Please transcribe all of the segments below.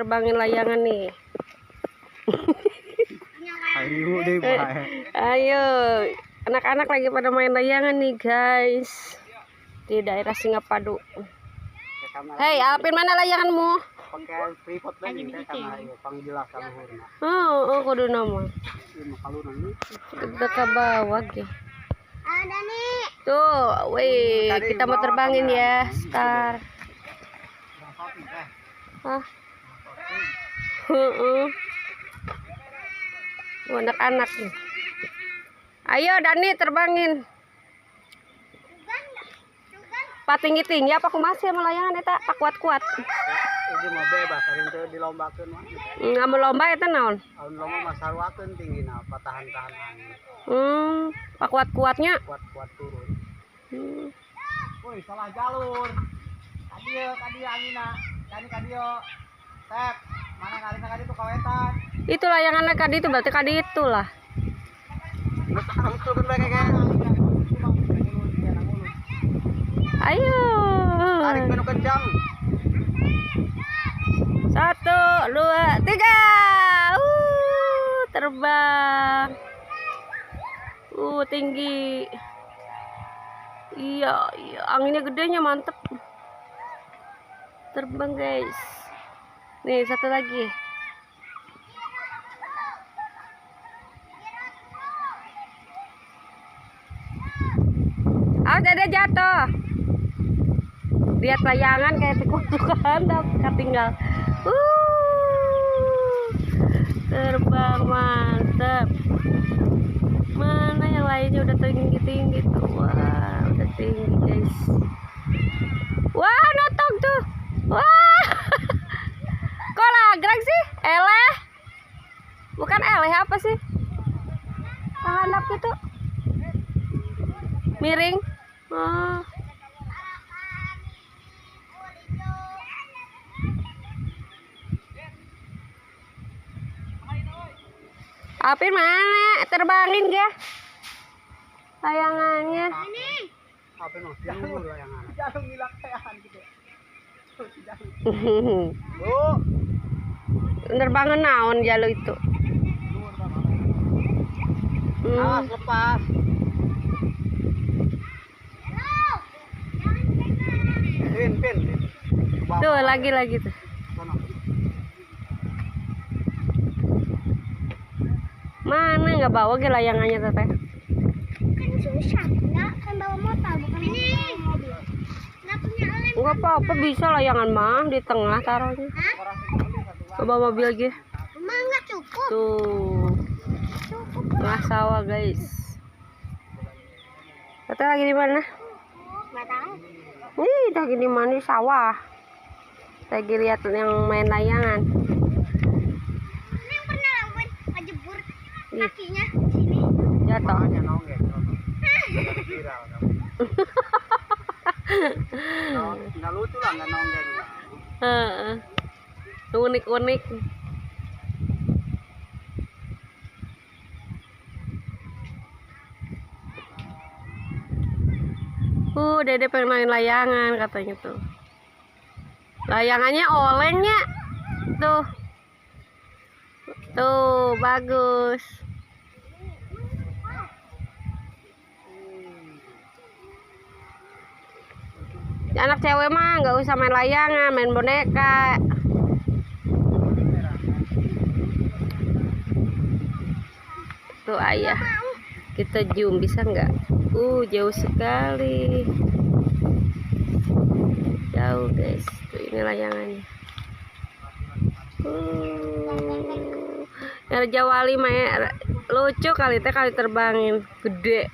terbangin layangan nih. Ayo, anak-anak lagi pada main layangan nih guys, di daerah Singapadu. Hei, Alvin, mana layanganmu? Pakai tripod lagi karena panggil kamu. Oh, kudu nama. Udah ke bawah ya. Ada nih. Tuh, wih, kita mau terbangin ya, Star. Hah? Anak-anak nih. Ayo Dani terbangin. Pak tinggi-tinggi apa masih sama layangan eta pak kuat-kuat. Ini mau bebas, hari itu dilombakeun mah. Nggak mau lomba eta naon? Alun lomba mah sarwakeun tingginya, tahan-tahan angin. Pak kuat-kuatnya. Kuat-kuat turun. Woi, salah jalur. Kadieu angina. Kadieu. Tep, mana ngarina kadi tuh kawetan. Itu layangannya kadi itu berarti kadi itulah. Ayo. Tarik menu kencang. 1, 2, 3. Terbang. Tinggi. Iya, anginnya gedenya mantep. Terbang guys. Nih satu lagi. Dada jatuh. Lihat layangan kayak tikus-tikusan, ketinggal. Terbang mantep. Mana yang lainnya udah tinggi-tinggi tuh. Wah, udah tinggi guys. Wah, notong tuh. Wah. Kok lagrang sih? Eleh. Bukan eleh apa sih? Handap gitu. Miring. Alvin mana? Terbangin gak? Layangannya. Alvin mau jalur layangan. Jalur ngilang layangan gitu. Nerbangan naon jalur itu. Awas lepas. Pin. Tuh lagi tuh. Mana nggak bawa ke layangannya teteh? Kan susah, enggak kan bawa motor bukan mobil. Enggak punya lem. Enggak apa-apa, bisa layangan mah di tengah taruhnya. Coba mobil lagi. Emang enggak cukup. Tuh. Tengah sawah guys. Teteh lagi di mana? Enggak tahu. Lagi di mana di sawah. Lagi lihat yang main layangan. Ini yang pernah lakuin ngejebur kakinya sini. Jatuh. Nggak lucu lah, nggak nonggeng. Unik-unik. Dede pengen main layangan katanya tuh. Layangannya olengnya. Tuh, bagus. Anak cewek mah nggak usah main layangan, main boneka. Tuh ayah, kita zoom bisa nggak? Jauh sekali. Jauh guys. Tuh ini layangannya. Raja Wali mah lucu kali teh kali terbangin gede.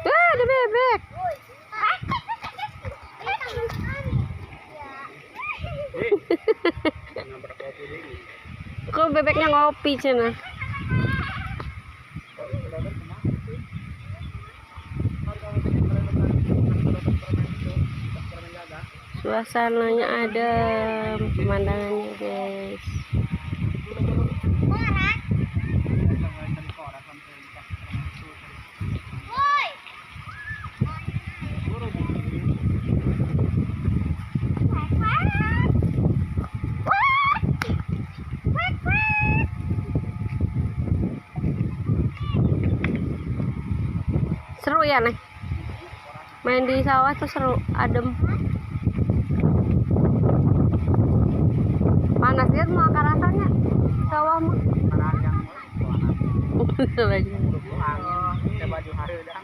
Wah, ada bebek. Kok bebeknya ngopi cina? Suasananya adem, pemandangannya guys. Seru ya nih. Main di sawah tuh seru, adem. Panas dia mau akar rasanya. Sawah mah. Panas yang Lagi. angin, kita baju hari udah.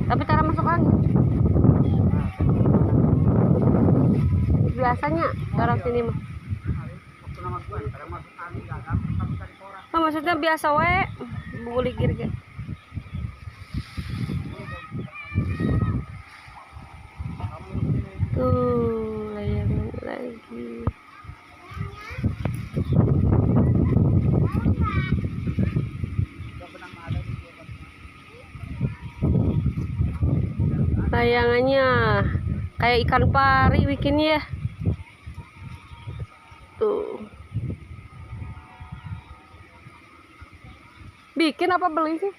Tapi cara masuk angin. Biasanya orang sini mah. Waktu nama gua, karena masuk angin gagal, tapi tadi koran. Oh, maksudnya biasa we buligir ge. Tuh, layangan lagi. Layangannya kayak ikan pari bikinnya. Tuh. Bikin apa beli sih?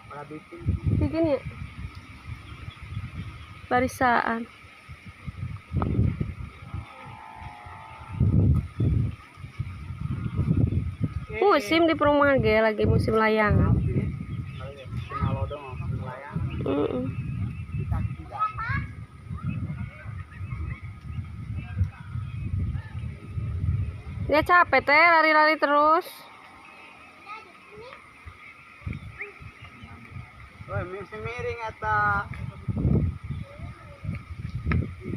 Malah bikin. Bikin ya. Barisaan. Musim di perumahan ge lagi musim layangan. Kalau dong, layangan. Dia capek teh lari-lari terus. Woi, misi miring eta.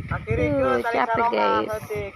Akhirnya ke tali capek, sarong guys. ketik.